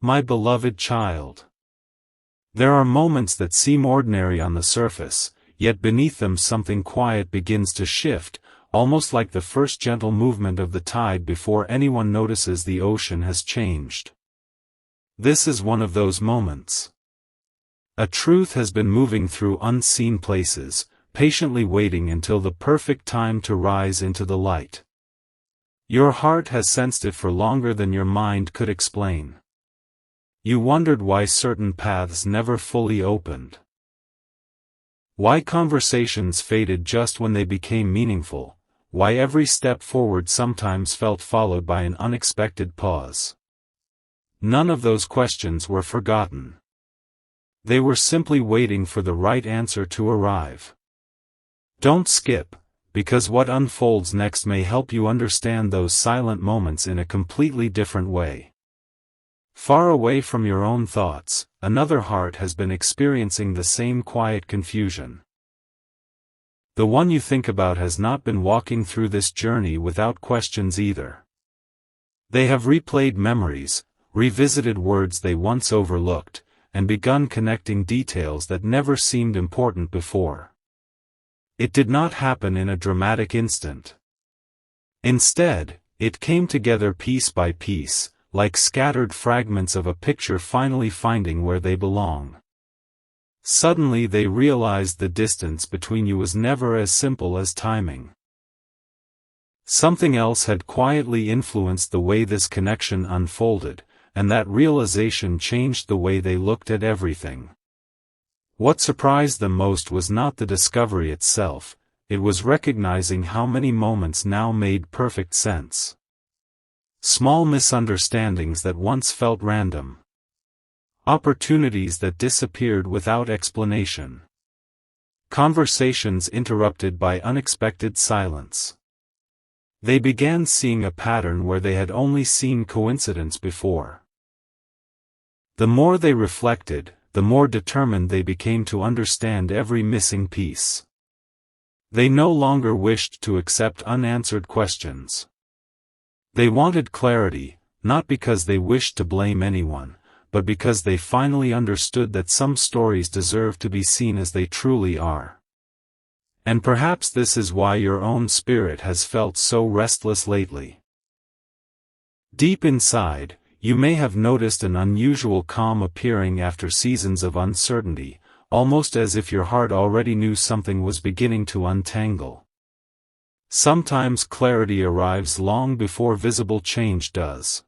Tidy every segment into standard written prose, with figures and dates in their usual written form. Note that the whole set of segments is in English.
My beloved child. There are moments that seem ordinary on the surface, yet beneath them something quiet begins to shift, almost like the first gentle movement of the tide before anyone notices the ocean has changed. This is one of those moments. A truth has been moving through unseen places, patiently waiting until the perfect time to rise into the light. Your heart has sensed it for longer than your mind could explain. You wondered why certain paths never fully opened. Why conversations faded just when they became meaningful, why every step forward sometimes felt followed by an unexpected pause. None of those questions were forgotten. They were simply waiting for the right answer to arrive. Don't skip, because what unfolds next may help you understand those silent moments in a completely different way. Far away from your own thoughts, another heart has been experiencing the same quiet confusion. The one you think about has not been walking through this journey without questions either. They have replayed memories, revisited words they once overlooked, and begun connecting details that never seemed important before. It did not happen in a dramatic instant. Instead, it came together piece by piece, like scattered fragments of a picture finally finding where they belong. Suddenly they realized the distance between you was never as simple as timing. Something else had quietly influenced the way this connection unfolded, and that realization changed the way they looked at everything. What surprised them most was not the discovery itself, it was recognizing how many moments now made perfect sense. Small misunderstandings that once felt random. Opportunities that disappeared without explanation. Conversations interrupted by unexpected silence. They began seeing a pattern where they had only seen coincidence before. The more they reflected, the more determined they became to understand every missing piece. They no longer wished to accept unanswered questions. They wanted clarity, not because they wished to blame anyone, but because they finally understood that some stories deserve to be seen as they truly are. And perhaps this is why your own spirit has felt so restless lately. Deep inside, you may have noticed an unusual calm appearing after seasons of uncertainty, almost as if your heart already knew something was beginning to untangle. Sometimes clarity arrives long before visible change does.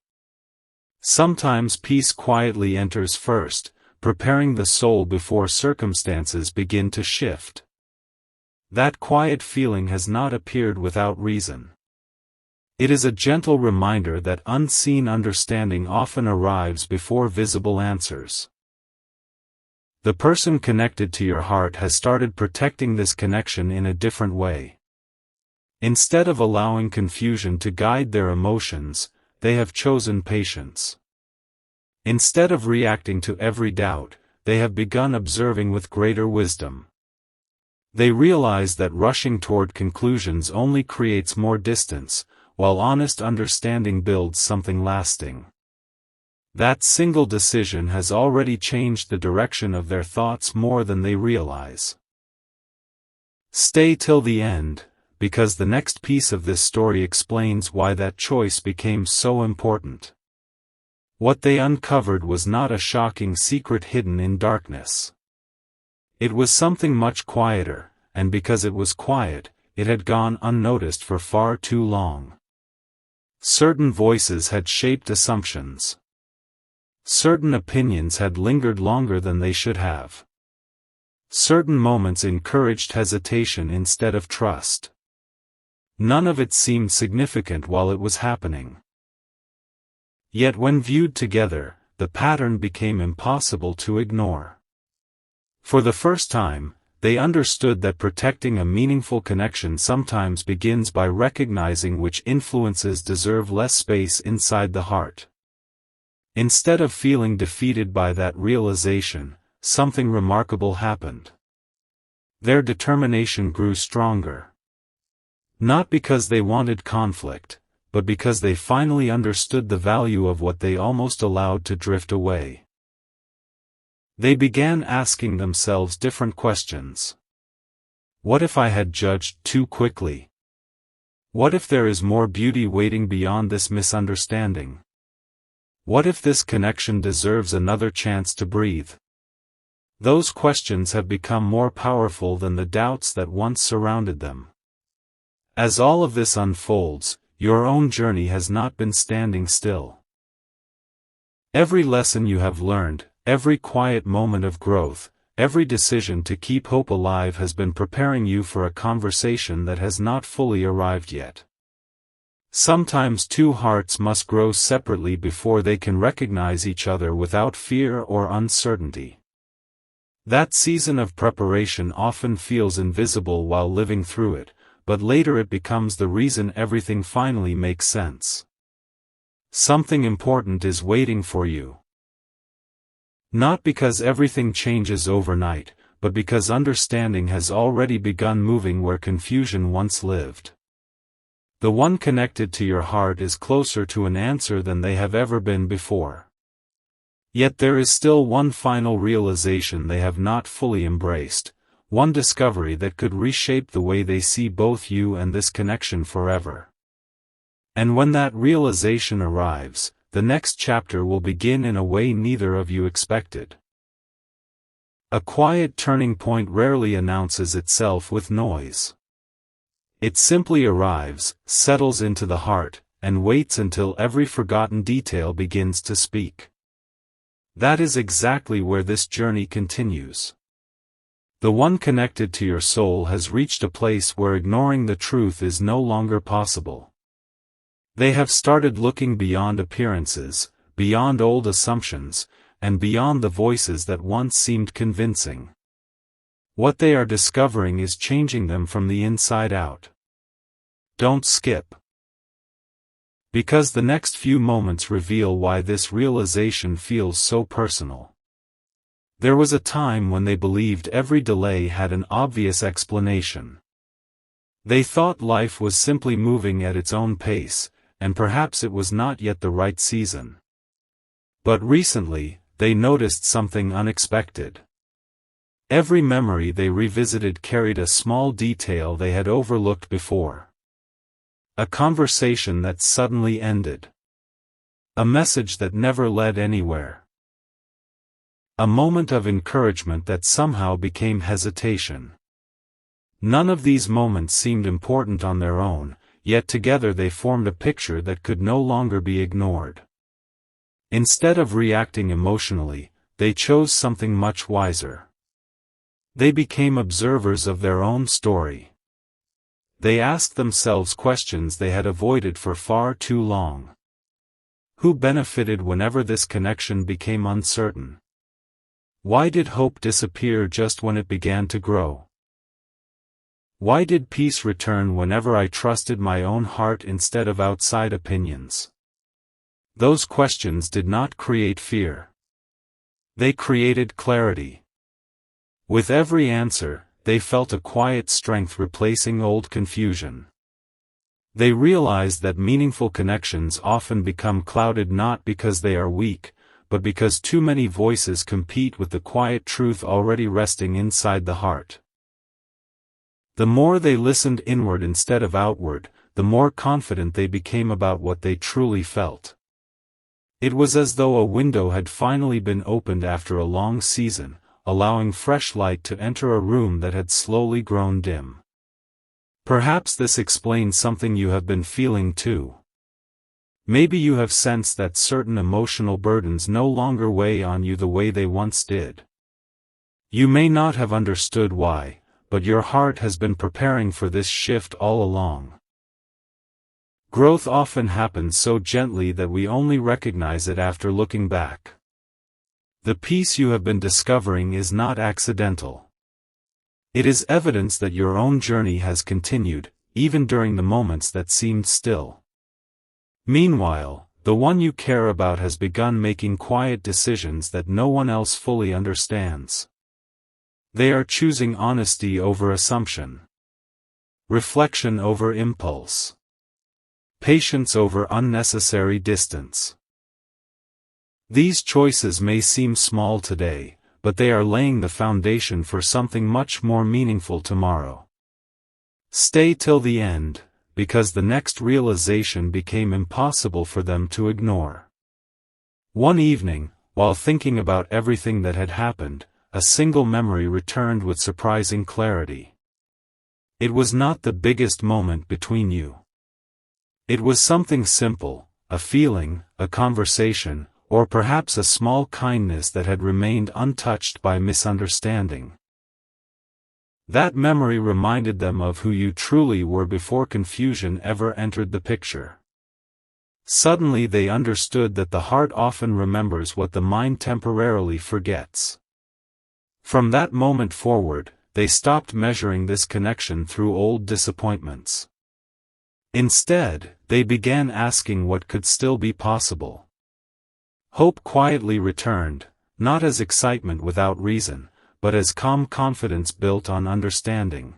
Sometimes peace quietly enters first, preparing the soul before circumstances begin to shift. That quiet feeling has not appeared without reason. It is a gentle reminder that unseen understanding often arrives before visible answers. The person connected to your heart has started protecting this connection in a different way. Instead of allowing confusion to guide their emotions, they have chosen patience. Instead of reacting to every doubt, they have begun observing with greater wisdom. They realize that rushing toward conclusions only creates more distance, while honest understanding builds something lasting. That single decision has already changed the direction of their thoughts more than they realize. Stay till the end, because the next piece of this story explains why that choice became so important. What they uncovered was not a shocking secret hidden in darkness. It was something much quieter, and because it was quiet, it had gone unnoticed for far too long. Certain voices had shaped assumptions. Certain opinions had lingered longer than they should have. Certain moments encouraged hesitation instead of trust. None of it seemed significant while it was happening. Yet when viewed together, the pattern became impossible to ignore. For the first time, they understood that protecting a meaningful connection sometimes begins by recognizing which influences deserve less space inside the heart. Instead of feeling defeated by that realization, something remarkable happened. Their determination grew stronger. Not because they wanted conflict, but because they finally understood the value of what they almost allowed to drift away. They began asking themselves different questions. What if I had judged too quickly? What if there is more beauty waiting beyond this misunderstanding? What if this connection deserves another chance to breathe? Those questions have become more powerful than the doubts that once surrounded them. As all of this unfolds, your own journey has not been standing still. Every lesson you have learned, every quiet moment of growth, every decision to keep hope alive has been preparing you for a conversation that has not fully arrived yet. Sometimes two hearts must grow separately before they can recognize each other without fear or uncertainty. That season of preparation often feels invisible while living through it, but later it becomes the reason everything finally makes sense. Something important is waiting for you. Not because everything changes overnight, but because understanding has already begun moving where confusion once lived. The one connected to your heart is closer to an answer than they have ever been before. Yet there is still one final realization they have not fully embraced, one discovery that could reshape the way they see both you and this connection forever. And when that realization arrives, the next chapter will begin in a way neither of you expected. A quiet turning point rarely announces itself with noise. It simply arrives, settles into the heart, and waits until every forgotten detail begins to speak. That is exactly where this journey continues. The one connected to your soul has reached a place where ignoring the truth is no longer possible. They have started looking beyond appearances, beyond old assumptions, and beyond the voices that once seemed convincing. What they are discovering is changing them from the inside out. Don't skip. Because the next few moments reveal why this realization feels so personal. There was a time when they believed every delay had an obvious explanation. They thought life was simply moving at its own pace, and perhaps it was not yet the right season. But recently, they noticed something unexpected. Every memory they revisited carried a small detail they had overlooked before. A conversation that suddenly ended. A message that never led anywhere. A moment of encouragement that somehow became hesitation. None of these moments seemed important on their own, yet together they formed a picture that could no longer be ignored. Instead of reacting emotionally, they chose something much wiser. They became observers of their own story. They asked themselves questions they had avoided for far too long. Who benefited whenever this connection became uncertain? Why did hope disappear just when it began to grow? Why did peace return whenever I trusted my own heart instead of outside opinions? Those questions did not create fear. They created clarity. With every answer, they felt a quiet strength replacing old confusion. They realized that meaningful connections often become clouded not because they are weak, but because too many voices compete with the quiet truth already resting inside the heart. The more they listened inward instead of outward, the more confident they became about what they truly felt. It was as though a window had finally been opened after a long season, allowing fresh light to enter a room that had slowly grown dim. Perhaps this explains something you have been feeling too. Maybe you have sensed that certain emotional burdens no longer weigh on you the way they once did. You may not have understood why, but your heart has been preparing for this shift all along. Growth often happens so gently that we only recognize it after looking back. The peace you have been discovering is not accidental. It is evidence that your own journey has continued, even during the moments that seemed still. Meanwhile, the one you care about has begun making quiet decisions that no one else fully understands. They are choosing honesty over assumption. Reflection over impulse. patience over unnecessary distance. These choices may seem small today, but they are laying the foundation for something much more meaningful tomorrow. Stay till the end, because the next realization became impossible for them to ignore. One evening, while thinking about everything that had happened, a single memory returned with surprising clarity. It was not the biggest moment between you. It was something simple, a feeling, a conversation, or perhaps a small kindness that had remained untouched by misunderstanding. That memory reminded them of who you truly were before confusion ever entered the picture. Suddenly they understood that the heart often remembers what the mind temporarily forgets. From that moment forward, they stopped measuring this connection through old disappointments. Instead, they began asking what could still be possible. Hope quietly returned, not as excitement without reason, but as calm confidence built on understanding.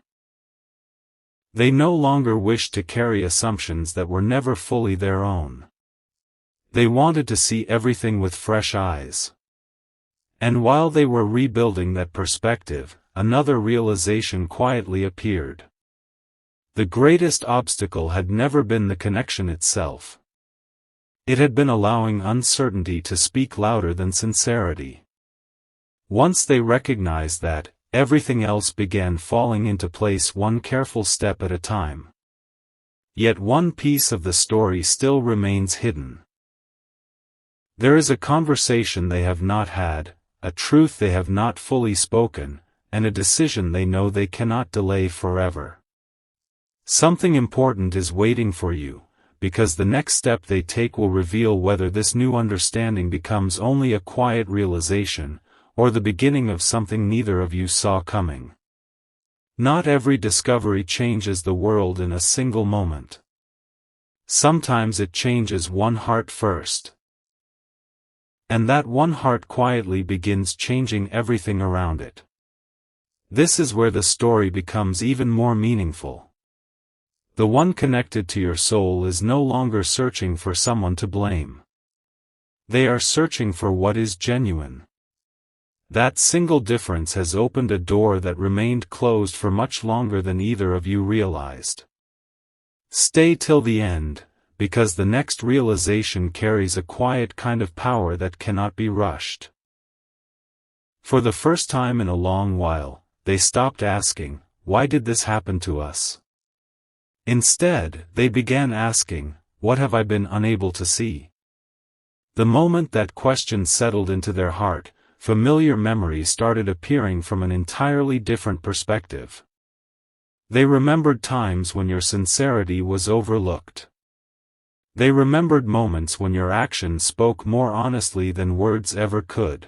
They no longer wished to carry assumptions that were never fully their own. They wanted to see everything with fresh eyes. And while they were rebuilding that perspective, another realization quietly appeared. The greatest obstacle had never been the connection itself. It had been allowing uncertainty to speak louder than sincerity. Once they recognized that, everything else began falling into place one careful step at a time. Yet one piece of the story still remains hidden. There is a conversation they have not had, a truth they have not fully spoken, and a decision they know they cannot delay forever. Something important is waiting for you, because the next step they take will reveal whether this new understanding becomes only a quiet realization, or the beginning of something neither of you saw coming. Not every discovery changes the world in a single moment. Sometimes it changes one heart first. And that one heart quietly begins changing everything around it. This is where the story becomes even more meaningful. The one connected to your soul is no longer searching for someone to blame. They are searching for what is genuine. That single difference has opened a door that remained closed for much longer than either of you realized. Stay till the end, because the next realization carries a quiet kind of power that cannot be rushed. For the first time in a long while, they stopped asking, "Why did this happen to us?" Instead, they began asking, "What have I been unable to see?" The moment that question settled into their heart, familiar memories started appearing from an entirely different perspective. They remembered times when your sincerity was overlooked. They remembered moments when your actions spoke more honestly than words ever could.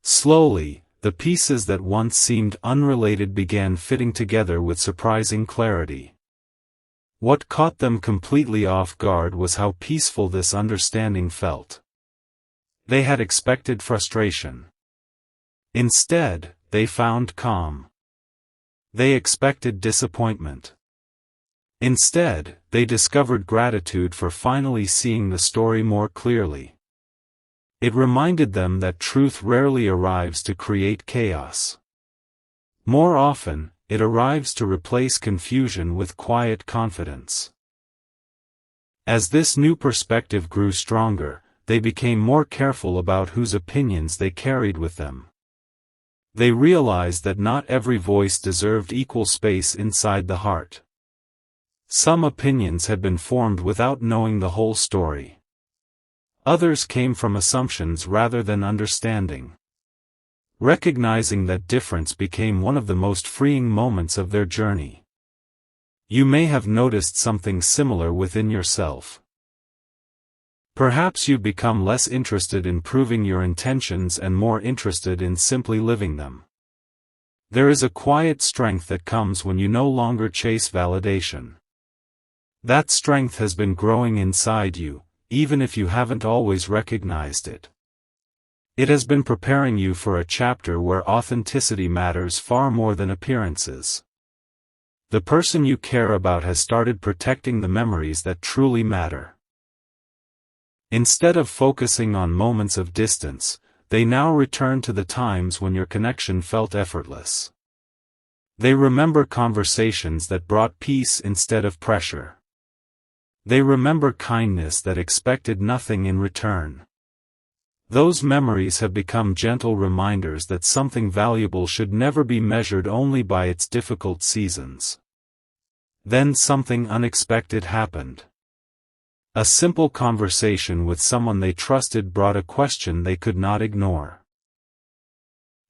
Slowly, the pieces that once seemed unrelated began fitting together with surprising clarity. What caught them completely off guard was how peaceful this understanding felt. They had expected frustration. Instead, they found calm. They expected disappointment. Instead, they discovered gratitude for finally seeing the story more clearly. It reminded them that truth rarely arrives to create chaos. More often, it arrives to replace confusion with quiet confidence. As this new perspective grew stronger, they became more careful about whose opinions they carried with them. They realized that not every voice deserved equal space inside the heart. Some opinions had been formed without knowing the whole story. Others came from assumptions rather than understanding. Recognizing that difference became one of the most freeing moments of their journey. You may have noticed something similar within yourself. Perhaps you've become less interested in proving your intentions and more interested in simply living them. There is a quiet strength that comes when you no longer chase validation. That strength has been growing inside you, even if you haven't always recognized it. It has been preparing you for a chapter where authenticity matters far more than appearances. The person you care about has started protecting the memories that truly matter. Instead of focusing on moments of distance, they now return to the times when your connection felt effortless. They remember conversations that brought peace instead of pressure. They remember kindness that expected nothing in return. Those memories have become gentle reminders that something valuable should never be measured only by its difficult seasons. Then something unexpected happened. A simple conversation with someone they trusted brought a question they could not ignore.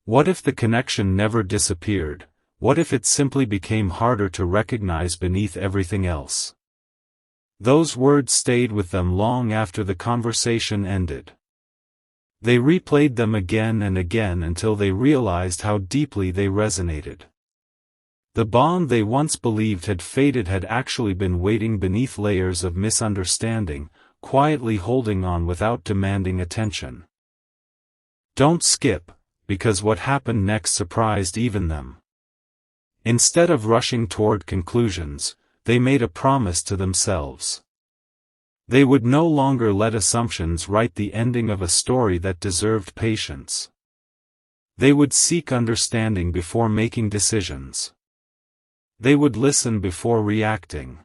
What if the connection never disappeared? What if it simply became harder to recognize beneath everything else? Those words stayed with them long after the conversation ended. They replayed them again and again until they realized how deeply they resonated. The bond they once believed had faded had actually been waiting beneath layers of misunderstanding, quietly holding on without demanding attention. Don't skip, because what happened next surprised even them. Instead of rushing toward conclusions, they made a promise to themselves. They would no longer let assumptions write the ending of a story that deserved patience. They would seek understanding before making decisions. They would listen before reacting.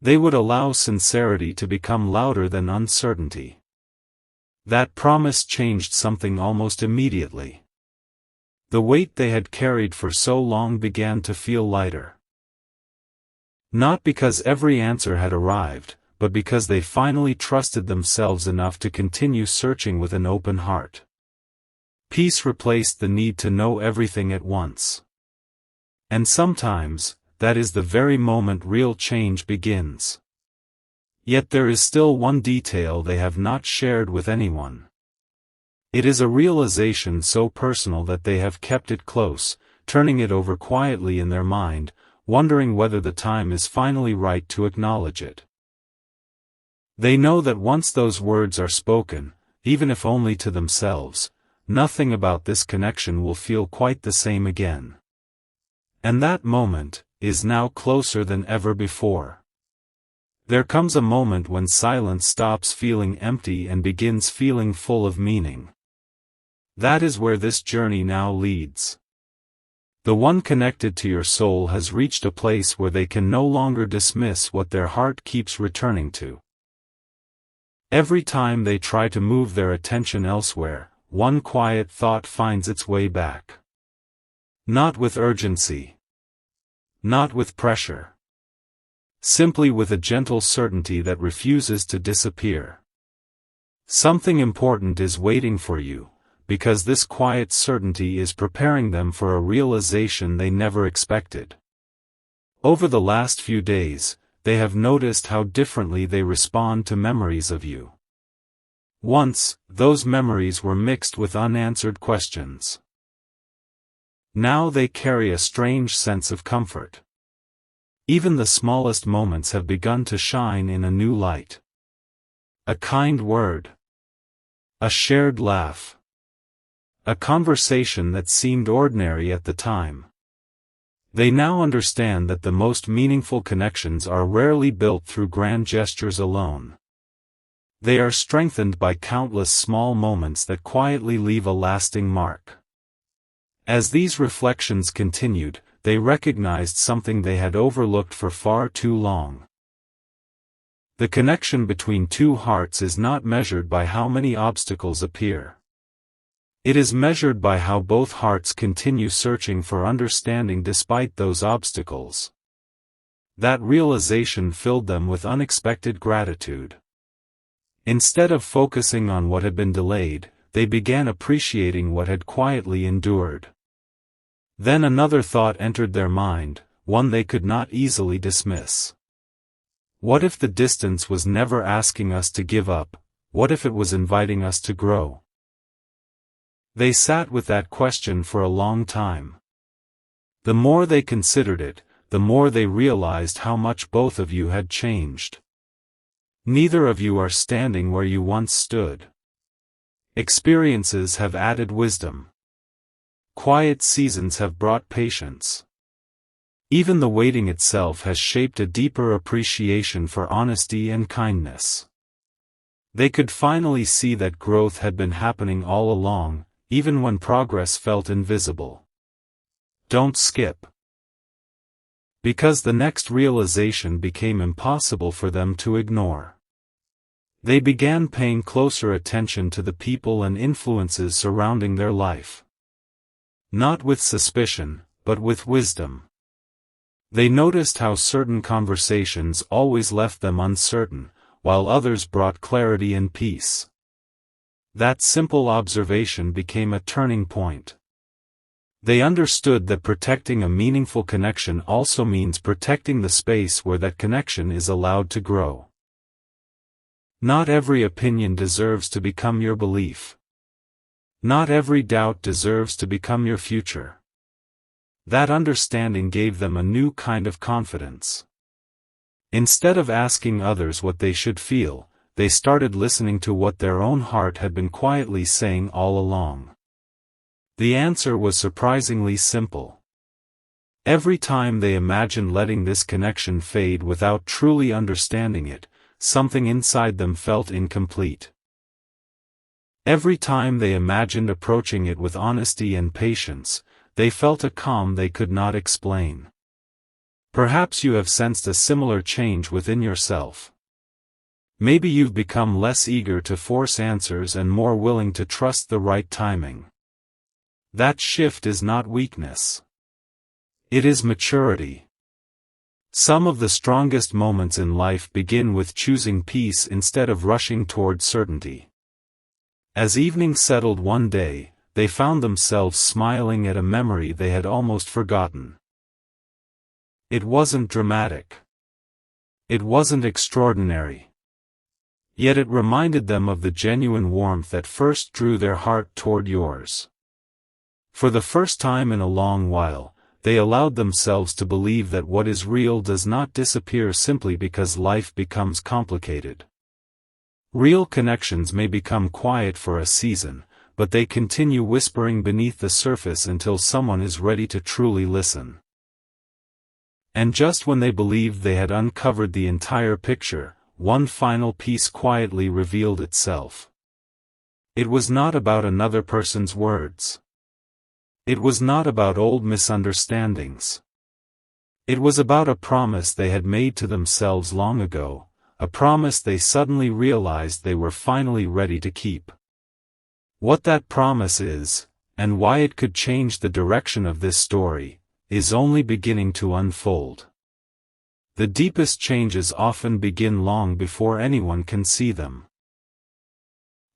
They would allow sincerity to become louder than uncertainty. That promise changed something almost immediately. The weight they had carried for so long began to feel lighter. Not because every answer had arrived, but because they finally trusted themselves enough to continue searching with an open heart. Peace replaced the need to know everything at once. And sometimes, that is the very moment real change begins. Yet there is still one detail they have not shared with anyone. It is a realization so personal that they have kept it close, turning it over quietly in their mind, wondering whether the time is finally right to acknowledge it. They know that once those words are spoken, even if only to themselves, nothing about this connection will feel quite the same again. And that moment is now closer than ever before. There comes a moment when silence stops feeling empty and begins feeling full of meaning. That is where this journey now leads. The one connected to your soul has reached a place where they can no longer dismiss what their heart keeps returning to. Every time they try to move their attention elsewhere, one quiet thought finds its way back. Not with urgency. Not with pressure. Simply with a gentle certainty that refuses to disappear. Something important is waiting for you, because this quiet certainty is preparing them for a realization they never expected. Over the last few days, they have noticed how differently they respond to memories of you. Once, those memories were mixed with unanswered questions. Now they carry a strange sense of comfort. Even the smallest moments have begun to shine in a new light. A kind word. A shared laugh. A conversation that seemed ordinary at the time. They now understand that the most meaningful connections are rarely built through grand gestures alone. They are strengthened by countless small moments that quietly leave a lasting mark. As these reflections continued, they recognized something they had overlooked for far too long. The connection between two hearts is not measured by how many obstacles appear. It is measured by how both hearts continue searching for understanding despite those obstacles. That realization filled them with unexpected gratitude. Instead of focusing on what had been delayed, they began appreciating what had quietly endured. Then another thought entered their mind, one they could not easily dismiss. What if the distance was never asking us to give up? What if it was inviting us to grow? They sat with that question for a long time. The more they considered it, the more they realized how much both of you had changed. Neither of you are standing where you once stood. Experiences have added wisdom. Quiet seasons have brought patience. Even the waiting itself has shaped a deeper appreciation for honesty and kindness. They could finally see that growth had been happening all along, even when progress felt invisible. Don't skip. Because the next realization became impossible for them to ignore. They began paying closer attention to the people and influences surrounding their life. Not with suspicion, but with wisdom. They noticed how certain conversations always left them uncertain, while others brought clarity and peace. That simple observation became a turning point. They understood that protecting a meaningful connection also means protecting the space where that connection is allowed to grow. Not every opinion deserves to become your belief. Not every doubt deserves to become your future. That understanding gave them a new kind of confidence. Instead of asking others what they should feel, they started listening to what their own heart had been quietly saying all along. The answer was surprisingly simple. Every time they imagined letting this connection fade without truly understanding it, something inside them felt incomplete. Every time they imagined approaching it with honesty and patience, they felt a calm they could not explain. Perhaps you have sensed a similar change within yourself. Maybe you've become less eager to force answers and more willing to trust the right timing. That shift is not weakness. It is maturity. Some of the strongest moments in life begin with choosing peace instead of rushing toward certainty. As evening settled one day, they found themselves smiling at a memory they had almost forgotten. It wasn't dramatic. It wasn't extraordinary. Yet it reminded them of the genuine warmth that first drew their heart toward yours. For the first time in a long while, they allowed themselves to believe that what is real does not disappear simply because life becomes complicated. Real connections may become quiet for a season, but they continue whispering beneath the surface until someone is ready to truly listen. And just when they believed they had uncovered the entire picture, one final piece quietly revealed itself. It was not about another person's words. It was not about old misunderstandings. It was about a promise they had made to themselves long ago, a promise they suddenly realized they were finally ready to keep. What that promise is, and why it could change the direction of this story, is only beginning to unfold. The deepest changes often begin long before anyone can see them.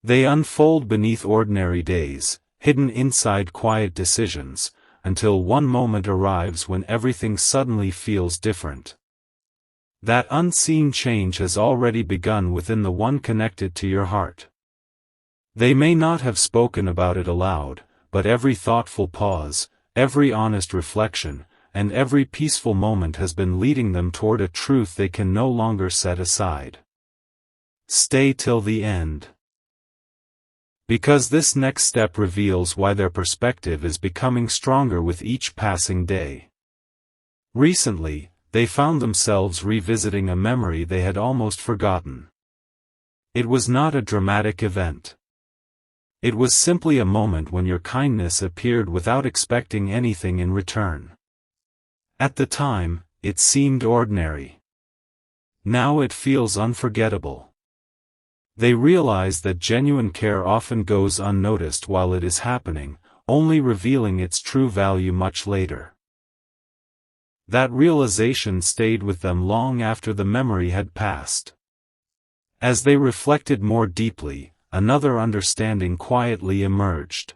They unfold beneath ordinary days, hidden inside quiet decisions, until one moment arrives when everything suddenly feels different. That unseen change has already begun within the one connected to your heart. They may not have spoken about it aloud, but every thoughtful pause, every honest reflection, and every peaceful moment has been leading them toward a truth they can no longer set aside. Stay till the end. Because this next step reveals why their perspective is becoming stronger with each passing day. Recently, they found themselves revisiting a memory they had almost forgotten. It was not a dramatic event. It was simply a moment when your kindness appeared without expecting anything in return. At the time, it seemed ordinary. Now it feels unforgettable. They realize that genuine care often goes unnoticed while it is happening, only revealing its true value much later. That realization stayed with them long after the memory had passed. As they reflected more deeply, another understanding quietly emerged.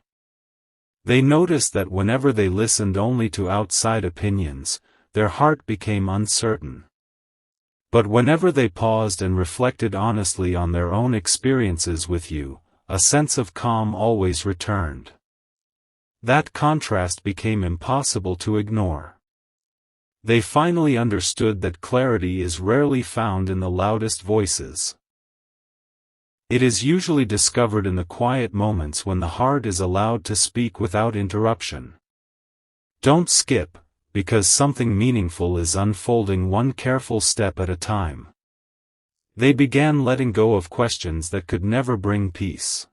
They noticed that whenever they listened only to outside opinions, their heart became uncertain. But whenever they paused and reflected honestly on their own experiences with you, a sense of calm always returned. That contrast became impossible to ignore. They finally understood that clarity is rarely found in the loudest voices. It is usually discovered in the quiet moments when the heart is allowed to speak without interruption. Don't skip, because something meaningful is unfolding one careful step at a time. They began letting go of questions that could never bring peace.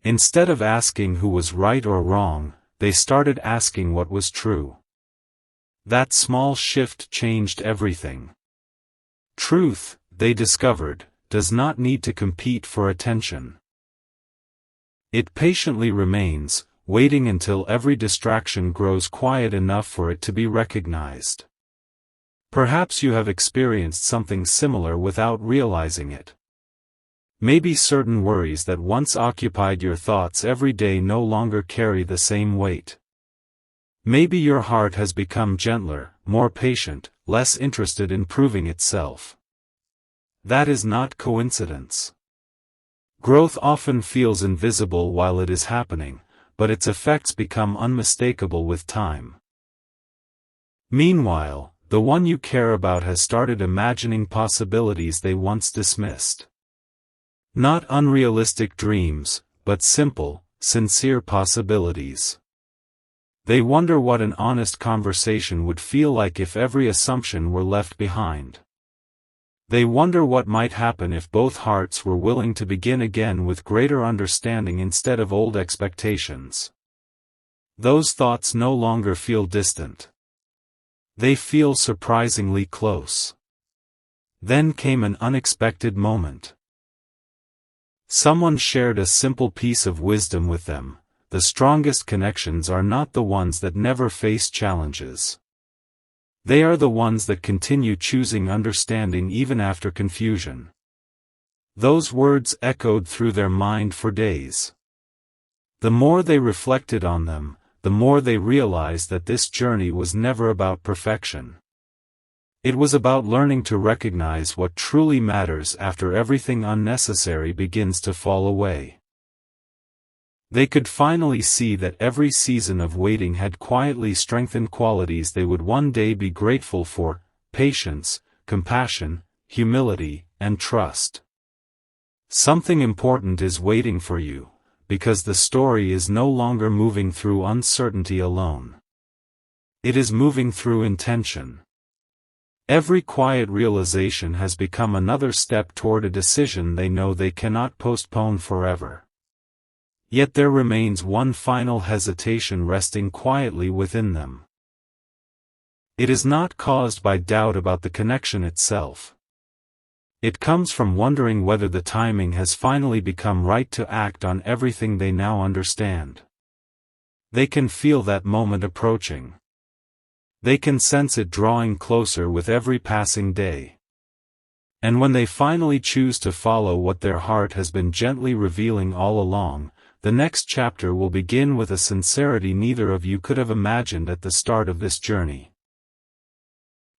Instead of asking who was right or wrong, they started asking what was true. That small shift changed everything. Truth, they discovered, does not need to compete for attention. It patiently remains, waiting until every distraction grows quiet enough for it to be recognized. Perhaps you have experienced something similar without realizing it. Maybe certain worries that once occupied your thoughts every day no longer carry the same weight. Maybe your heart has become gentler, more patient, less interested in proving itself. That is not coincidence. Growth often feels invisible while it is happening, but its effects become unmistakable with time. Meanwhile, the one you care about has started imagining possibilities they once dismissed. Not unrealistic dreams, but simple, sincere possibilities. They wonder what an honest conversation would feel like if every assumption were left behind. They wonder what might happen if both hearts were willing to begin again with greater understanding instead of old expectations. Those thoughts no longer feel distant. They feel surprisingly close. Then came an unexpected moment. Someone shared a simple piece of wisdom with them: the strongest connections are not the ones that never face challenges. They are the ones that continue choosing understanding even after confusion. Those words echoed through their mind for days. The more they reflected on them, the more they realized that this journey was never about perfection. It was about learning to recognize what truly matters after everything unnecessary begins to fall away. They could finally see that every season of waiting had quietly strengthened qualities they would one day be grateful for: patience, compassion, humility, and trust. Something important is waiting for you, because the story is no longer moving through uncertainty alone. It is moving through intention. Every quiet realization has become another step toward a decision they know they cannot postpone forever. Yet there remains one final hesitation resting quietly within them. It is not caused by doubt about the connection itself. It comes from wondering whether the timing has finally become right to act on everything they now understand. They can feel that moment approaching. They can sense it drawing closer with every passing day. And when they finally choose to follow what their heart has been gently revealing all along, the next chapter will begin with a sincerity neither of you could have imagined at the start of this journey.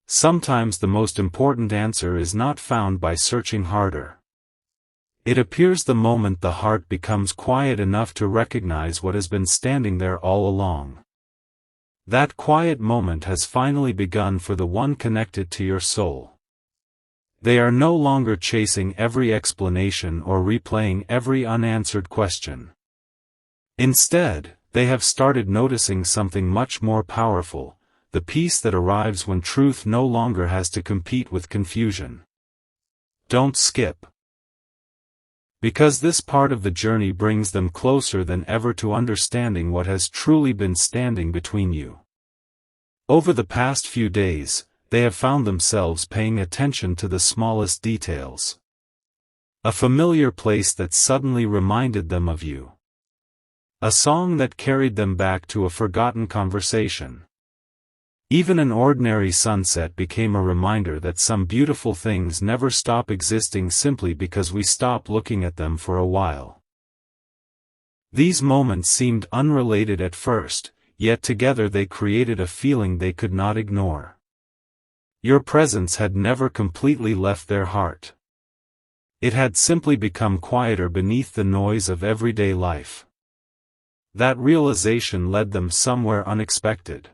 Sometimes the most important answer is not found by searching harder. It appears the moment the heart becomes quiet enough to recognize what has been standing there all along. That quiet moment has finally begun for the one connected to your soul. They are no longer chasing every explanation or replaying every unanswered question. Instead, they have started noticing something much more powerful: the peace that arrives when truth no longer has to compete with confusion. Don't skip. Because this part of the journey brings them closer than ever to understanding what has truly been standing between you. Over the past few days, they have found themselves paying attention to the smallest details. A familiar place that suddenly reminded them of you. A song that carried them back to a forgotten conversation. Even an ordinary sunset became a reminder that some beautiful things never stop existing simply because we stop looking at them for a while. These moments seemed unrelated at first, yet together they created a feeling they could not ignore. Your presence had never completely left their heart. It had simply become quieter beneath the noise of everyday life. That realization led them somewhere unexpected.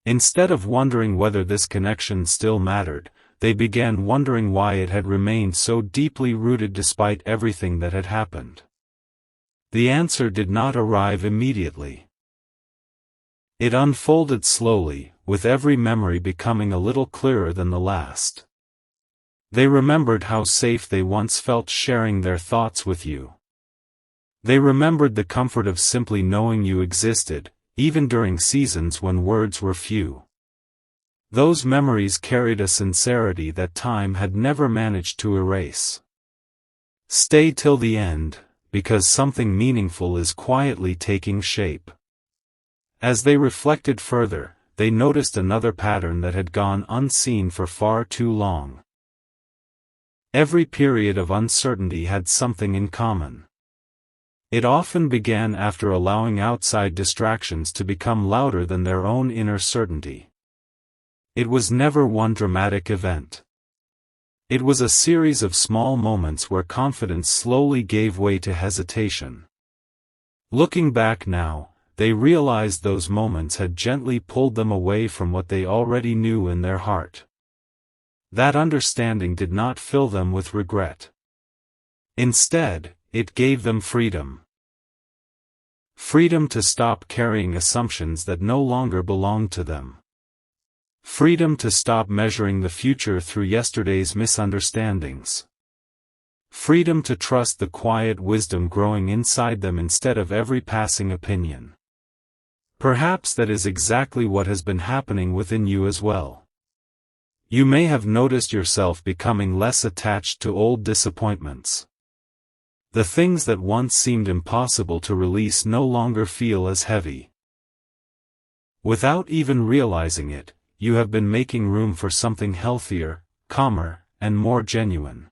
Instead of wondering whether this connection still mattered, they began wondering why it had remained so deeply rooted despite everything that had happened. The answer did not arrive immediately. It unfolded slowly, with every memory becoming a little clearer than the last. They remembered how safe they once felt sharing their thoughts with you. They remembered the comfort of simply knowing you existed, even during seasons when words were few. Those memories carried a sincerity that time had never managed to erase. Stay till the end, because something meaningful is quietly taking shape. As they reflected further, they noticed another pattern that had gone unseen for far too long. Every period of uncertainty had something in common. It often began after allowing outside distractions to become louder than their own inner certainty. It was never one dramatic event. It was a series of small moments where confidence slowly gave way to hesitation. Looking back now, they realized those moments had gently pulled them away from what they already knew in their heart. That understanding did not fill them with regret. Instead, it gave them freedom. Freedom to stop carrying assumptions that no longer belonged to them. Freedom to stop measuring the future through yesterday's misunderstandings. Freedom to trust the quiet wisdom growing inside them instead of every passing opinion. Perhaps that is exactly what has been happening within you as well. You may have noticed yourself becoming less attached to old disappointments. The things that once seemed impossible to release no longer feel as heavy. Without even realizing it, you have been making room for something healthier, calmer, and more genuine.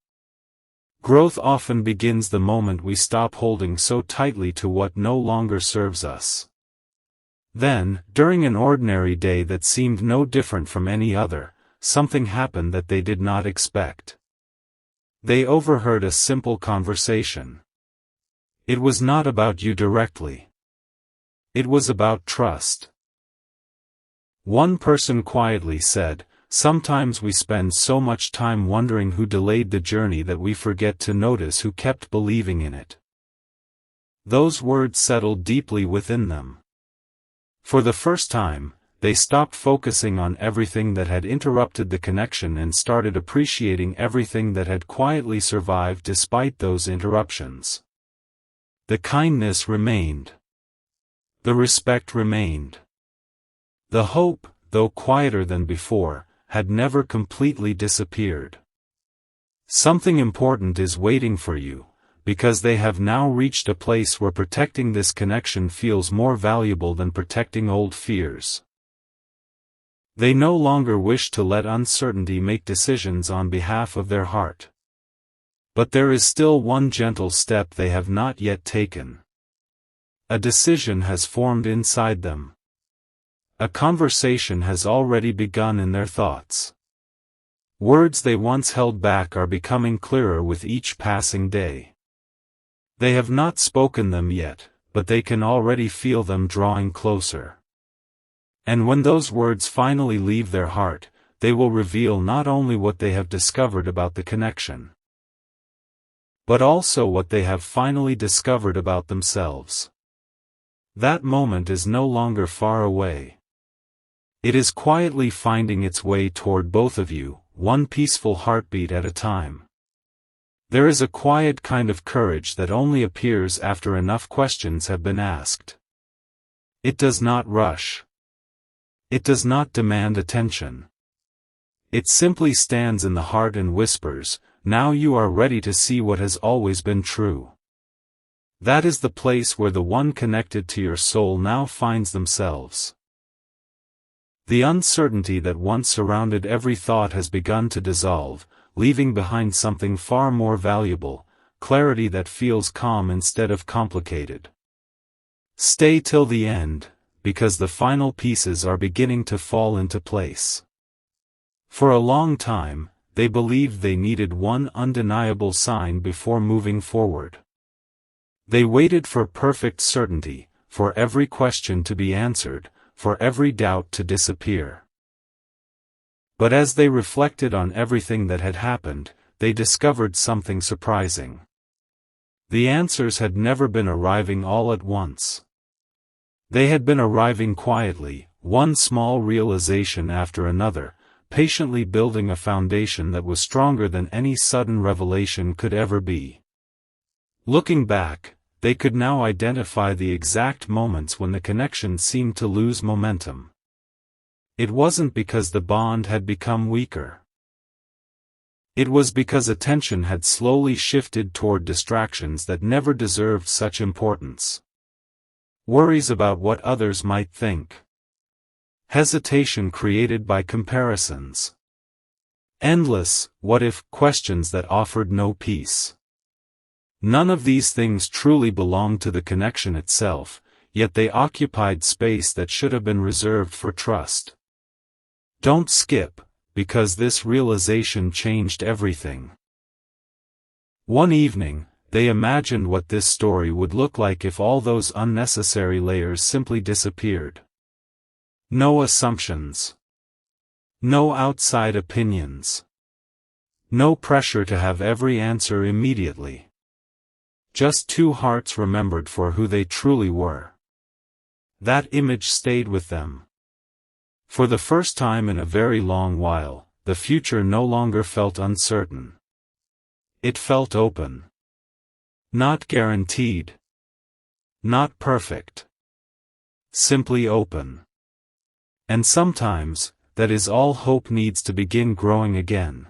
Growth often begins the moment we stop holding so tightly to what no longer serves us. Then, during an ordinary day that seemed no different from any other, something happened that they did not expect. They overheard a simple conversation. It was not about you directly. It was about trust. One person quietly said, "Sometimes we spend so much time wondering who delayed the journey that we forget to notice who kept believing in it." Those words settled deeply within them. For the first time, they stopped focusing on everything that had interrupted the connection and started appreciating everything that had quietly survived despite those interruptions. The kindness remained. The respect remained. The hope, though quieter than before, had never completely disappeared. Something important is waiting for you, because they have now reached a place where protecting this connection feels more valuable than protecting old fears. They no longer wish to let uncertainty make decisions on behalf of their heart. But there is still one gentle step they have not yet taken. A decision has formed inside them. A conversation has already begun in their thoughts. Words they once held back are becoming clearer with each passing day. They have not spoken them yet, but they can already feel them drawing closer. And when those words finally leave their heart, they will reveal not only what they have discovered about the connection, but also what they have finally discovered about themselves. That moment is no longer far away. It is quietly finding its way toward both of you, one peaceful heartbeat at a time. There is a quiet kind of courage that only appears after enough questions have been asked. It does not rush. It does not demand attention. It simply stands in the heart and whispers, "Now you are ready to see what has always been true." That is the place where the one connected to your soul now finds themselves. The uncertainty that once surrounded every thought has begun to dissolve, leaving behind something far more valuable, clarity that feels calm instead of complicated. Stay till the end, because the final pieces are beginning to fall into place. For a long time, they believed they needed one undeniable sign before moving forward. They waited for perfect certainty, for every question to be answered, for every doubt to disappear. But as they reflected on everything that had happened, they discovered something surprising. The answers had never been arriving all at once. They had been arriving quietly, one small realization after another, patiently building a foundation that was stronger than any sudden revelation could ever be. Looking back, they could now identify the exact moments when the connection seemed to lose momentum. It wasn't because the bond had become weaker. It was because attention had slowly shifted toward distractions that never deserved such importance. Worries about what others might think. Hesitation created by comparisons. Endless, what-if, questions that offered no peace. None of these things truly belonged to the connection itself, yet they occupied space that should have been reserved for trust. Don't skip, because this realization changed everything. One evening, they imagined what this story would look like if all those unnecessary layers simply disappeared. No assumptions. No outside opinions. No pressure to have every answer immediately. Just two hearts remembered for who they truly were. That image stayed with them. For the first time in a very long while, the future no longer felt uncertain. It felt open. Not guaranteed. Not perfect. Simply open. And sometimes, that is all hope needs to begin growing again.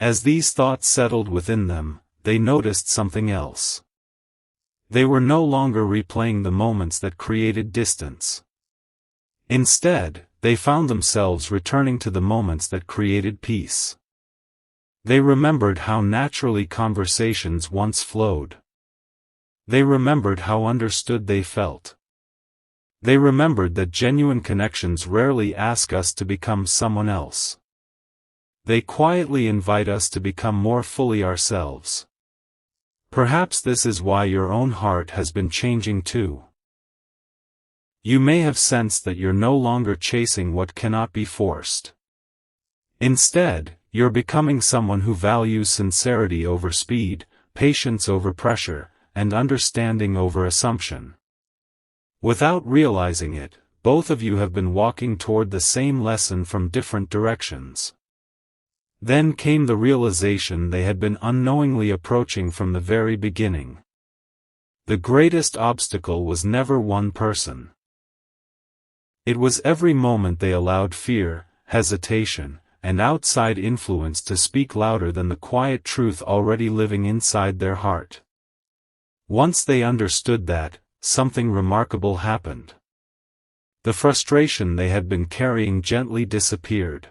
As these thoughts settled within them, they noticed something else. They were no longer replaying the moments that created distance. Instead, they found themselves returning to the moments that created peace. They remembered how naturally conversations once flowed. They remembered how understood they felt. They remembered that genuine connections rarely ask us to become someone else. They quietly invite us to become more fully ourselves. Perhaps this is why your own heart has been changing too. You may have sensed that you're no longer chasing what cannot be forced. Instead, you're becoming someone who values sincerity over speed, patience over pressure, and understanding over assumption. Without realizing it, both of you have been walking toward the same lesson from different directions. Then came the realization they had been unknowingly approaching from the very beginning. The greatest obstacle was never one person. It was every moment they allowed fear, hesitation, and outside influence to speak louder than the quiet truth already living inside their heart. Once they understood that, something remarkable happened. The frustration they had been carrying gently disappeared.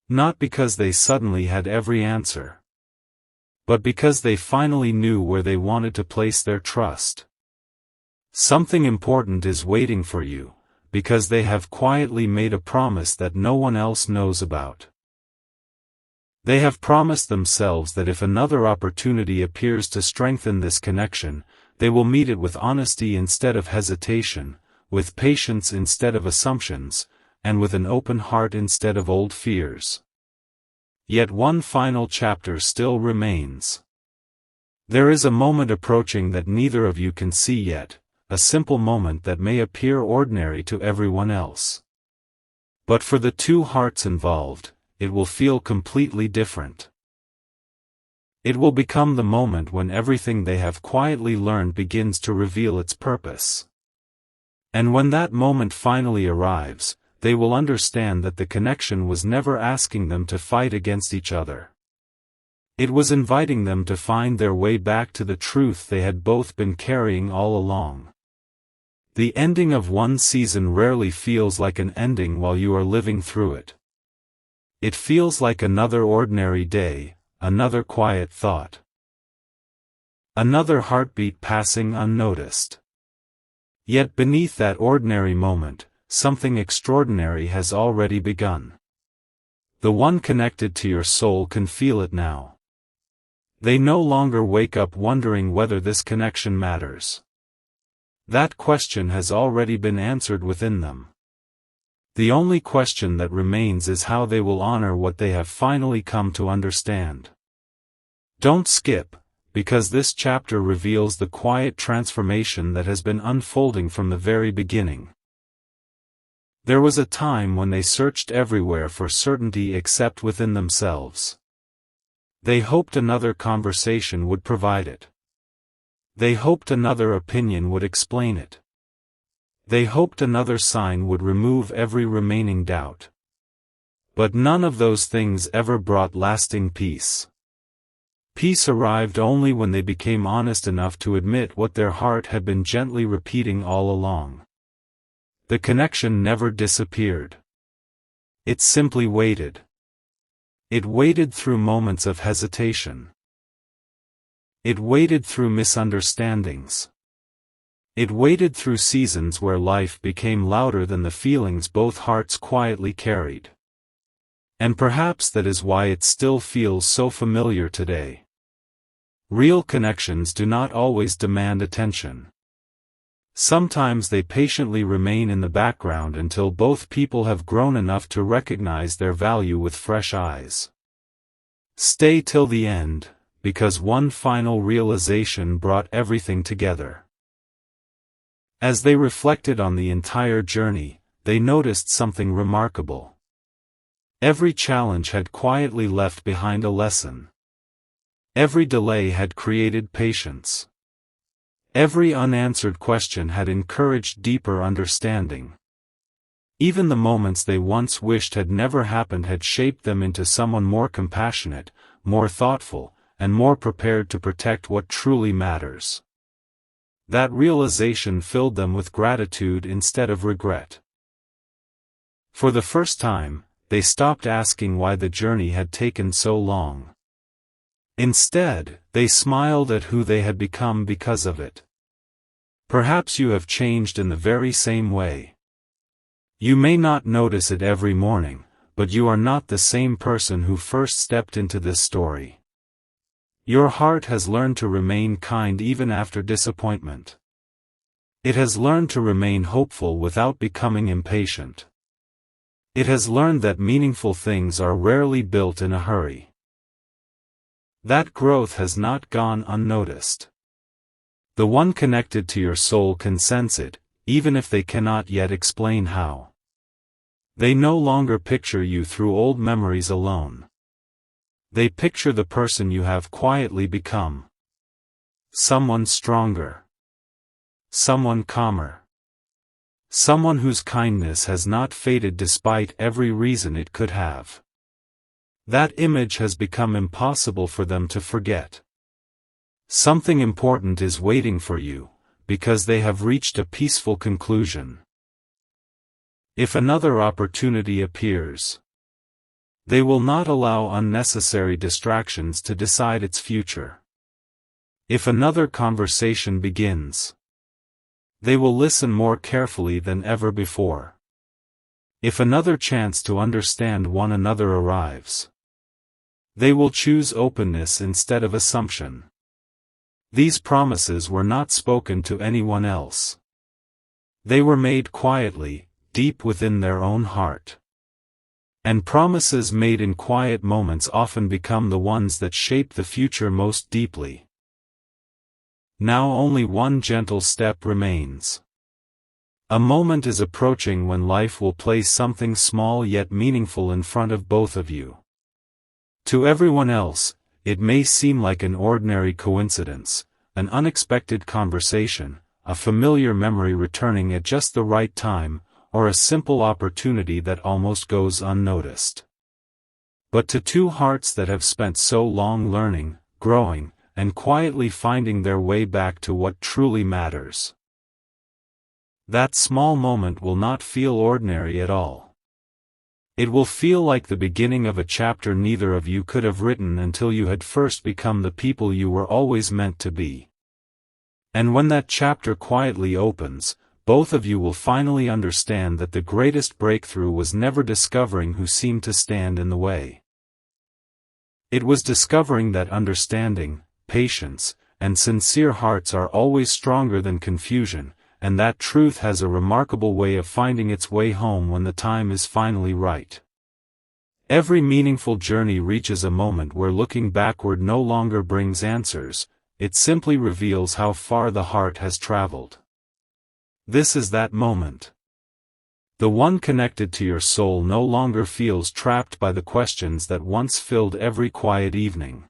Not because they suddenly had every answer, but because they finally knew where they wanted to place their trust. Something important is waiting for you, because they have quietly made a promise that no one else knows about. They have promised themselves that if another opportunity appears to strengthen this connection, they will meet it with honesty instead of hesitation, with patience instead of assumptions, and with an open heart instead of old fears. Yet one final chapter still remains. There is a moment approaching that neither of you can see yet, a simple moment that may appear ordinary to everyone else. But for the two hearts involved, it will feel completely different. It will become the moment when everything they have quietly learned begins to reveal its purpose. And when that moment finally arrives, they will understand that the connection was never asking them to fight against each other. It was inviting them to find their way back to the truth they had both been carrying all along. The ending of one season rarely feels like an ending while you are living through it. It feels like another ordinary day, another quiet thought. Another heartbeat passing unnoticed. Yet beneath that ordinary moment, something extraordinary has already begun. The one connected to your soul can feel it now. They no longer wake up wondering whether this connection matters. That question has already been answered within them. The only question that remains is how they will honor what they have finally come to understand. Don't skip, because this chapter reveals the quiet transformation that has been unfolding from the very beginning. There was a time when they searched everywhere for certainty except within themselves. They hoped another conversation would provide it. They hoped another opinion would explain it. They hoped another sign would remove every remaining doubt. But none of those things ever brought lasting peace. Peace arrived only when they became honest enough to admit what their heart had been gently repeating all along. The connection never disappeared. It simply waited. It waited through moments of hesitation. It waited through misunderstandings. It waited through seasons where life became louder than the feelings both hearts quietly carried. And perhaps that is why it still feels so familiar today. Real connections do not always demand attention. Sometimes they patiently remain in the background until both people have grown enough to recognize their value with fresh eyes. Stay till the end, because one final realization brought everything together. As they reflected on the entire journey, they noticed something remarkable. Every challenge had quietly left behind a lesson. Every delay had created patience. Every unanswered question had encouraged deeper understanding. Even the moments they once wished had never happened had shaped them into someone more compassionate, more thoughtful, and more prepared to protect what truly matters. That realization filled them with gratitude instead of regret. For the first time, they stopped asking why the journey had taken so long. Instead, they smiled at who they had become because of it. Perhaps you have changed in the very same way. You may not notice it every morning, but you are not the same person who first stepped into this story. Your heart has learned to remain kind even after disappointment. It has learned to remain hopeful without becoming impatient. It has learned that meaningful things are rarely built in a hurry. That growth has not gone unnoticed. The one connected to your soul can sense it, even if they cannot yet explain how. They no longer picture you through old memories alone. They picture the person you have quietly become. Someone stronger. Someone calmer. Someone whose kindness has not faded despite every reason it could have. That image has become impossible for them to forget. Something important is waiting for you, because they have reached a peaceful conclusion. If another opportunity appears, they will not allow unnecessary distractions to decide its future. If another conversation begins, they will listen more carefully than ever before. If another chance to understand one another arrives, they will choose openness instead of assumption. These promises were not spoken to anyone else. They were made quietly, deep within their own heart. And promises made in quiet moments often become the ones that shape the future most deeply. Now only one gentle step remains. A moment is approaching when life will place something small yet meaningful in front of both of you. To everyone else, it may seem like an ordinary coincidence, an unexpected conversation, a familiar memory returning at just the right time, or a simple opportunity that almost goes unnoticed. But to two hearts that have spent so long learning, growing, and quietly finding their way back to what truly matters, that small moment will not feel ordinary at all. It will feel like the beginning of a chapter neither of you could have written until you had first become the people you were always meant to be. And when that chapter quietly opens, both of you will finally understand that the greatest breakthrough was never discovering who seemed to stand in the way. It was discovering that understanding, patience, and sincere hearts are always stronger than confusion, and that truth has a remarkable way of finding its way home when the time is finally right. Every meaningful journey reaches a moment where looking backward no longer brings answers, it simply reveals how far the heart has traveled. This is that moment. The one connected to your soul no longer feels trapped by the questions that once filled every quiet evening.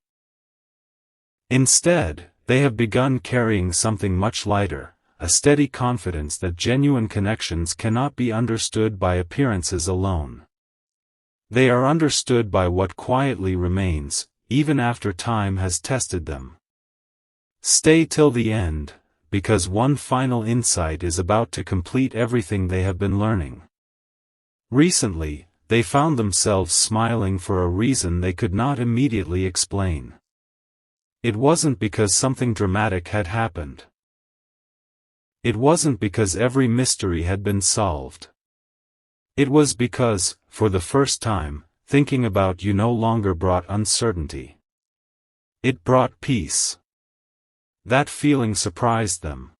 Instead, they have begun carrying something much lighter, a steady confidence that genuine connections cannot be understood by appearances alone. They are understood by what quietly remains, even after time has tested them. Stay till the end, because one final insight is about to complete everything they have been learning. Recently, they found themselves smiling for a reason they could not immediately explain. It wasn't because something dramatic had happened. It wasn't because every mystery had been solved. It was because, for the first time, thinking about you no longer brought uncertainty. It brought peace. That feeling surprised them.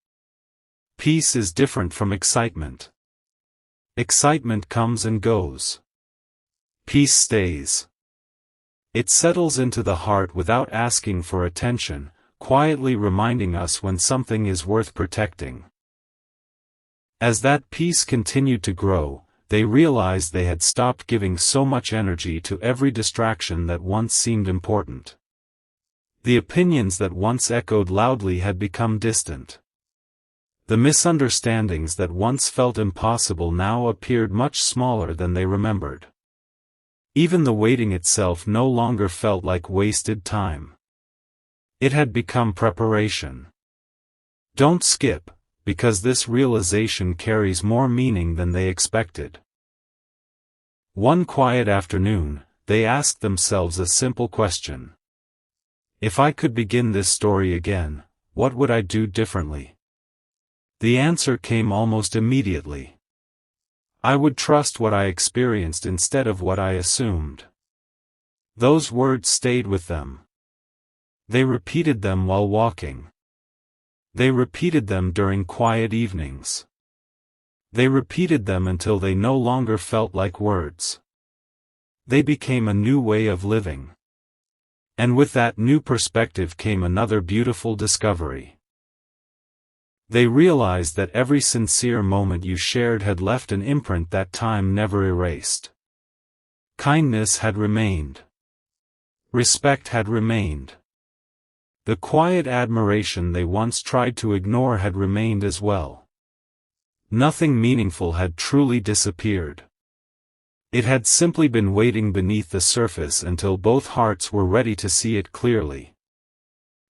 Peace is different from excitement. Excitement comes and goes. Peace stays. It settles into the heart without asking for attention, quietly reminding us when something is worth protecting. As that peace continued to grow, they realized they had stopped giving so much energy to every distraction that once seemed important. The opinions that once echoed loudly had become distant. The misunderstandings that once felt impossible now appeared much smaller than they remembered. Even the waiting itself no longer felt like wasted time. It had become preparation. Don't skip, because this realization carries more meaning than they expected. One quiet afternoon, they asked themselves a simple question. If I could begin this story again, what would I do differently? The answer came almost immediately. I would trust what I experienced instead of what I assumed. Those words stayed with them. They repeated them while walking. They repeated them during quiet evenings. They repeated them until they no longer felt like words. They became a new way of living. And with that new perspective came another beautiful discovery. They realized that every sincere moment you shared had left an imprint that time never erased. Kindness had remained. Respect had remained. The quiet admiration they once tried to ignore had remained as well. Nothing meaningful had truly disappeared. It had simply been waiting beneath the surface until both hearts were ready to see it clearly.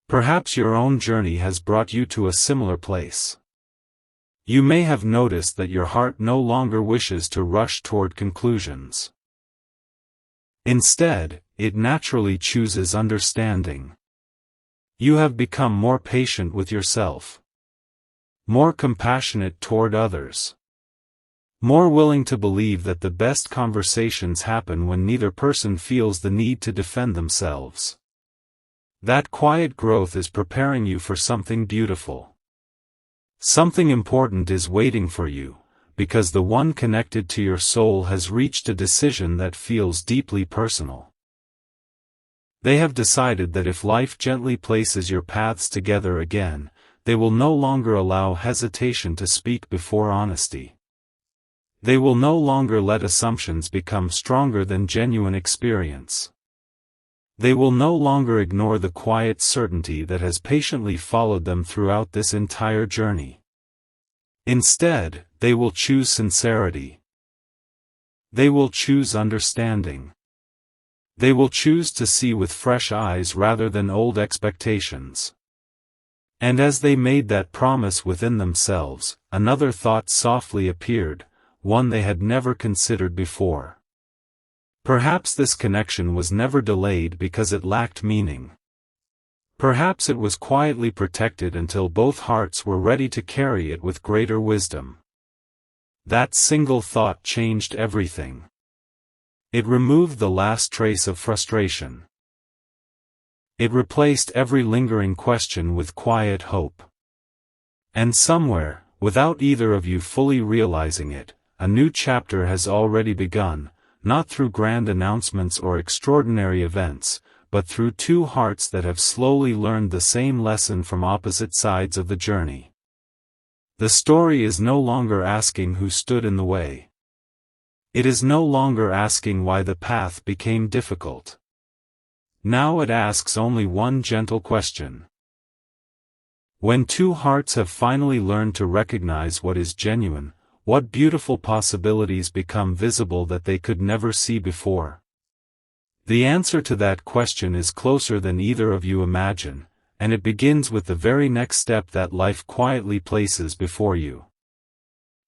Perhaps your own journey has brought you to a similar place. You may have noticed that your heart no longer wishes to rush toward conclusions. Instead, it naturally chooses understanding. You have become more patient with yourself. More compassionate toward others. More willing to believe that the best conversations happen when neither person feels the need to defend themselves. That quiet growth is preparing you for something beautiful. Something important is waiting for you, because the one connected to your soul has reached a decision that feels deeply personal. They have decided that if life gently places your paths together again, they will no longer allow hesitation to speak before honesty. They will no longer let assumptions become stronger than genuine experience. They will no longer ignore the quiet certainty that has patiently followed them throughout this entire journey. Instead, they will choose sincerity. They will choose understanding. They will choose to see with fresh eyes rather than old expectations. And as they made that promise within themselves, another thought softly appeared, one they had never considered before. Perhaps this connection was never delayed because it lacked meaning. Perhaps it was quietly protected until both hearts were ready to carry it with greater wisdom. That single thought changed everything. It removed the last trace of frustration. It replaced every lingering question with quiet hope. And somewhere, without either of you fully realizing it, a new chapter has already begun. Not through grand announcements or extraordinary events, but through two hearts that have slowly learned the same lesson from opposite sides of the journey. The story is no longer asking who stood in the way. It is no longer asking why the path became difficult. Now it asks only one gentle question. When two hearts have finally learned to recognize what is genuine, what beautiful possibilities become visible that they could never see before? The answer to that question is closer than either of you imagine, and it begins with the very next step that life quietly places before you.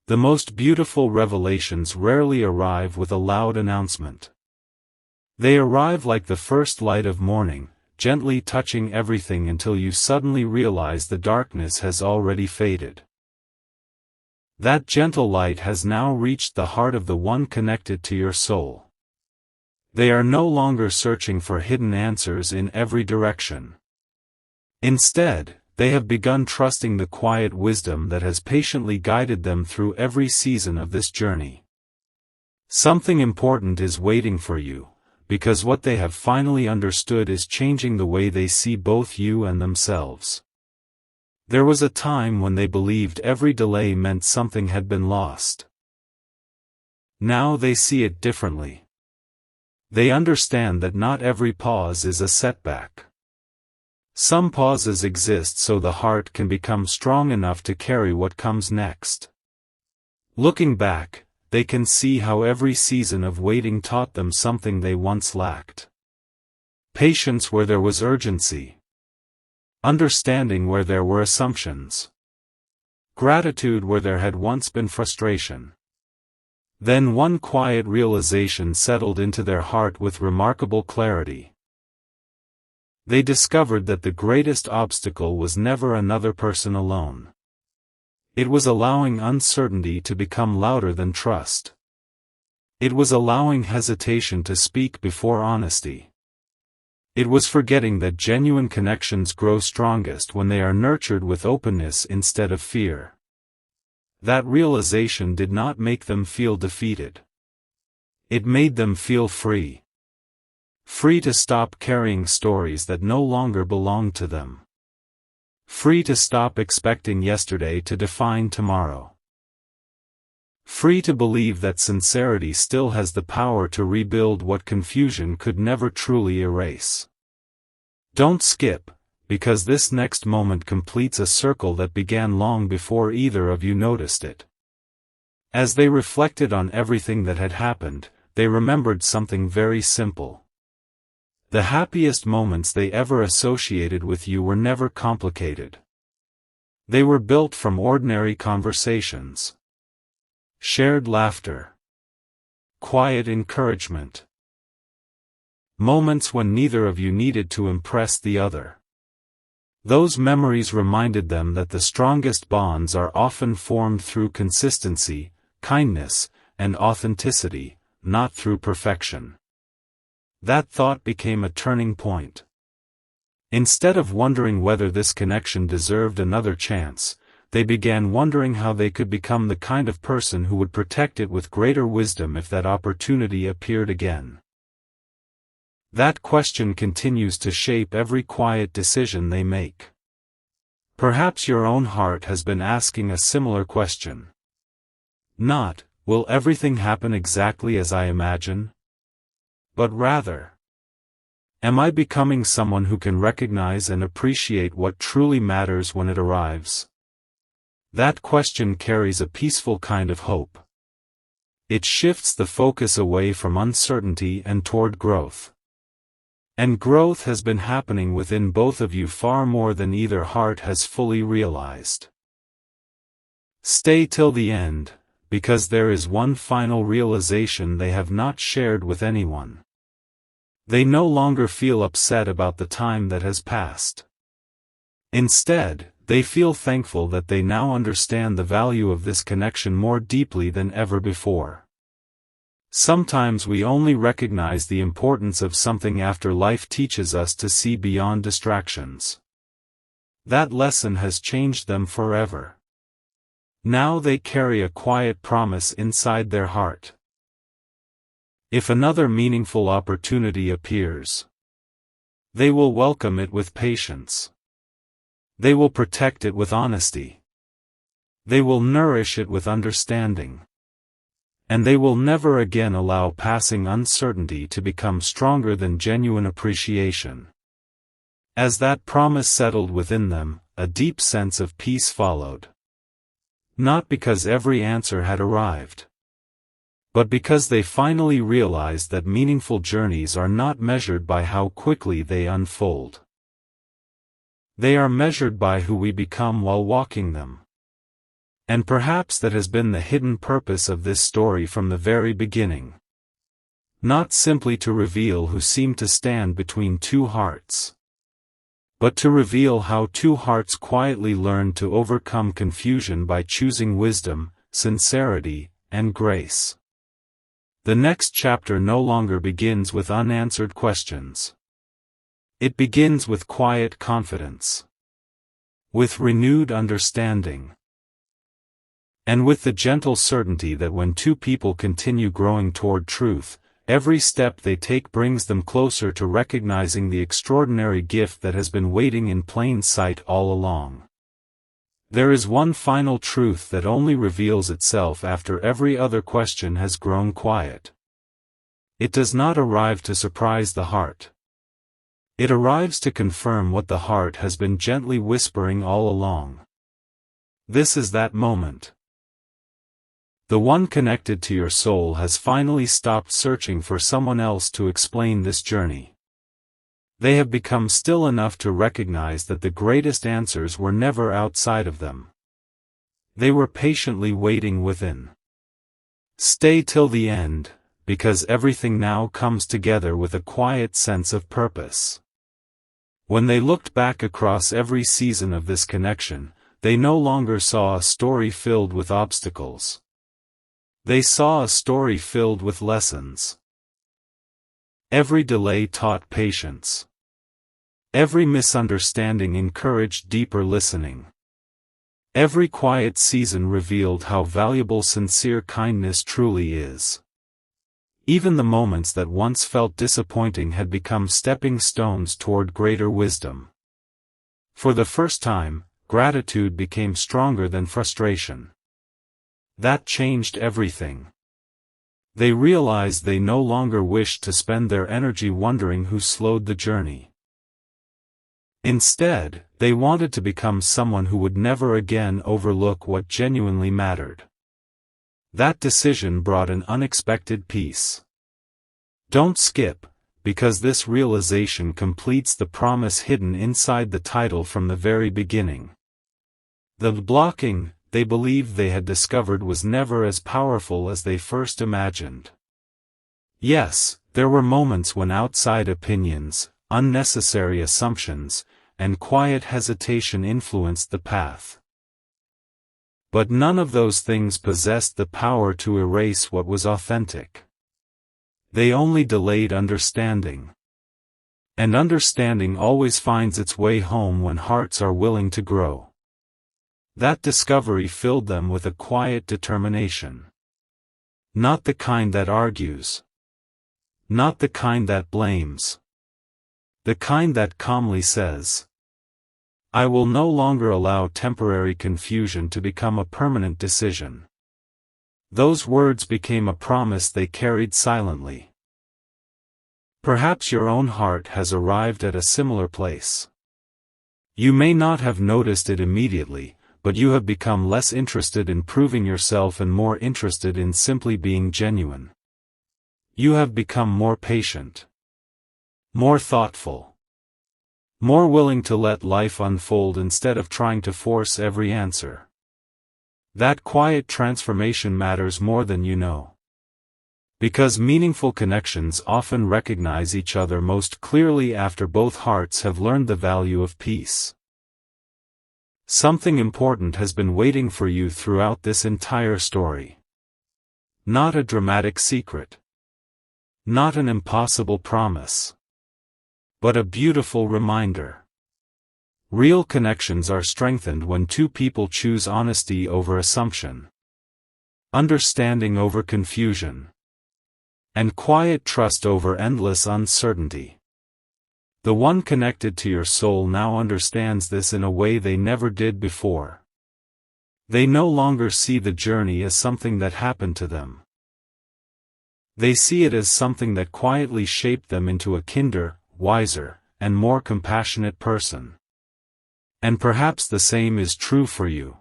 The most beautiful revelations rarely arrive with a loud announcement. They arrive like the first light of morning, gently touching everything until you suddenly realize the darkness has already faded. That gentle light has now reached the heart of the one connected to your soul. They are no longer searching for hidden answers in every direction. Instead, they have begun trusting the quiet wisdom that has patiently guided them through every season of this journey. Something important is waiting for you, because what they have finally understood is changing the way they see both you and themselves. There was a time when they believed every delay meant something had been lost. Now they see it differently. They understand that not every pause is a setback. Some pauses exist so the heart can become strong enough to carry what comes next. Looking back, they can see how every season of waiting taught them something they once lacked. Patience where there was urgency. Understanding where there were assumptions. Gratitude where there had once been frustration. Then one quiet realization settled into their heart with remarkable clarity. They discovered that the greatest obstacle was never another person alone. It was allowing uncertainty to become louder than trust. It was allowing hesitation to speak before honesty. It was forgetting that genuine connections grow strongest when they are nurtured with openness instead of fear. That realization did not make them feel defeated. It made them feel free. Free to stop carrying stories that no longer belonged to them. Free to stop expecting yesterday to define tomorrow. Free to believe that sincerity still has the power to rebuild what confusion could never truly erase. Don't skip, because this next moment completes a circle that began long before either of you noticed it. As they reflected on everything that had happened, they remembered something very simple. The happiest moments they ever associated with you were never complicated. They were built from ordinary conversations. Shared laughter. Quiet encouragement. Moments when neither of you needed to impress the other. Those memories reminded them that the strongest bonds are often formed through consistency, kindness, and authenticity, not through perfection. That thought became a turning point. Instead of wondering whether this connection deserved another chance, they began wondering how they could become the kind of person who would protect it with greater wisdom if that opportunity appeared again. That question continues to shape every quiet decision they make. Perhaps your own heart has been asking a similar question. Not, will everything happen exactly as I imagine? But rather, am I becoming someone who can recognize and appreciate what truly matters when it arrives? That question carries a peaceful kind of hope. It shifts the focus away from uncertainty and toward growth. And growth has been happening within both of you far more than either heart has fully realized. Stay till the end, because there is one final realization they have not shared with anyone. They no longer feel upset about the time that has passed. Instead, they feel thankful that they now understand the value of this connection more deeply than ever before. Sometimes we only recognize the importance of something after life teaches us to see beyond distractions. That lesson has changed them forever. Now they carry a quiet promise inside their heart. If another meaningful opportunity appears, they will welcome it with patience. They will protect it with honesty. They will nourish it with understanding. And they will never again allow passing uncertainty to become stronger than genuine appreciation. As that promise settled within them, a deep sense of peace followed. Not because every answer had arrived, but because they finally realized that meaningful journeys are not measured by how quickly they unfold. They are measured by who we become while walking them. And perhaps that has been the hidden purpose of this story from the very beginning. Not simply to reveal who seemed to stand between two hearts, but to reveal how two hearts quietly learned to overcome confusion by choosing wisdom, sincerity, and grace. The next chapter no longer begins with unanswered questions. It begins with quiet confidence, with renewed understanding, and with the gentle certainty that when two people continue growing toward truth, every step they take brings them closer to recognizing the extraordinary gift that has been waiting in plain sight all along. There is one final truth that only reveals itself after every other question has grown quiet. It does not arrive to surprise the heart. It arrives to confirm what the heart has been gently whispering all along. This is that moment. The one connected to your soul has finally stopped searching for someone else to explain this journey. They have become still enough to recognize that the greatest answers were never outside of them. They were patiently waiting within. Stay till the end, because everything now comes together with a quiet sense of purpose. When they looked back across every season of this connection, they no longer saw a story filled with obstacles. They saw a story filled with lessons. Every delay taught patience. Every misunderstanding encouraged deeper listening. Every quiet season revealed how valuable sincere kindness truly is. Even the moments that once felt disappointing had become stepping stones toward greater wisdom. For the first time, gratitude became stronger than frustration. That changed everything. They realized they no longer wished to spend their energy wondering who slowed the journey. Instead, they wanted to become someone who would never again overlook what genuinely mattered. That decision brought an unexpected peace. Don't skip, because this realization completes the promise hidden inside the title from the very beginning. The blocking they believed they had discovered was never as powerful as they first imagined. Yes, there were moments when outside opinions, unnecessary assumptions, and quiet hesitation influenced the path. But none of those things possessed the power to erase what was authentic. They only delayed understanding. And understanding always finds its way home when hearts are willing to grow. That discovery filled them with a quiet determination. Not the kind that argues. Not the kind that blames. The kind that calmly says, I will no longer allow temporary confusion to become a permanent decision. Those words became a promise they carried silently. Perhaps your own heart has arrived at a similar place. You may not have noticed it immediately, but you have become less interested in proving yourself and more interested in simply being genuine. You have become more patient, more thoughtful, more willing to let life unfold instead of trying to force every answer. That quiet transformation matters more than you know. Because meaningful connections often recognize each other most clearly after both hearts have learned the value of peace. Something important has been waiting for you throughout this entire story. Not a dramatic secret. Not an impossible promise. But a beautiful reminder. Real connections are strengthened when two people choose honesty over assumption, understanding over confusion, and quiet trust over endless uncertainty. The one connected to your soul now understands this in a way they never did before. They no longer see the journey as something that happened to them. They see it as something that quietly shaped them into a kinder, wiser, and more compassionate person. And perhaps the same is true for you.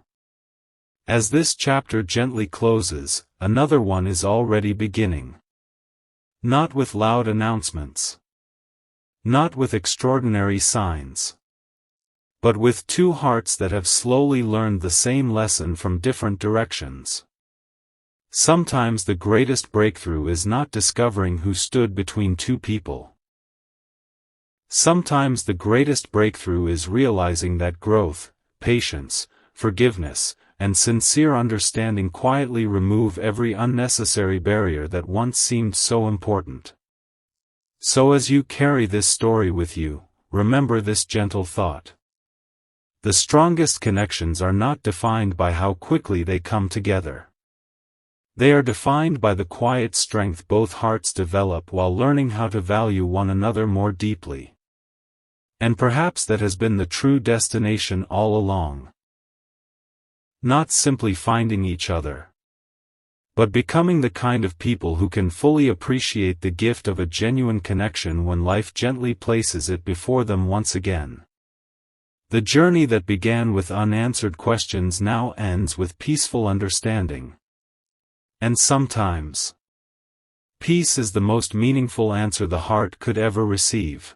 As this chapter gently closes, another one is already beginning. Not with loud announcements. Not with extraordinary signs. But with two hearts that have slowly learned the same lesson from different directions. Sometimes the greatest breakthrough is not discovering who stood between two people. Sometimes the greatest breakthrough is realizing that growth, patience, forgiveness, and sincere understanding quietly remove every unnecessary barrier that once seemed so important. So as you carry this story with you, remember this gentle thought. The strongest connections are not defined by how quickly they come together. They are defined by the quiet strength both hearts develop while learning how to value one another more deeply. And perhaps that has been the true destination all along. Not simply finding each other, but becoming the kind of people who can fully appreciate the gift of a genuine connection when life gently places it before them once again. The journey that began with unanswered questions now ends with peaceful understanding. And sometimes, peace is the most meaningful answer the heart could ever receive.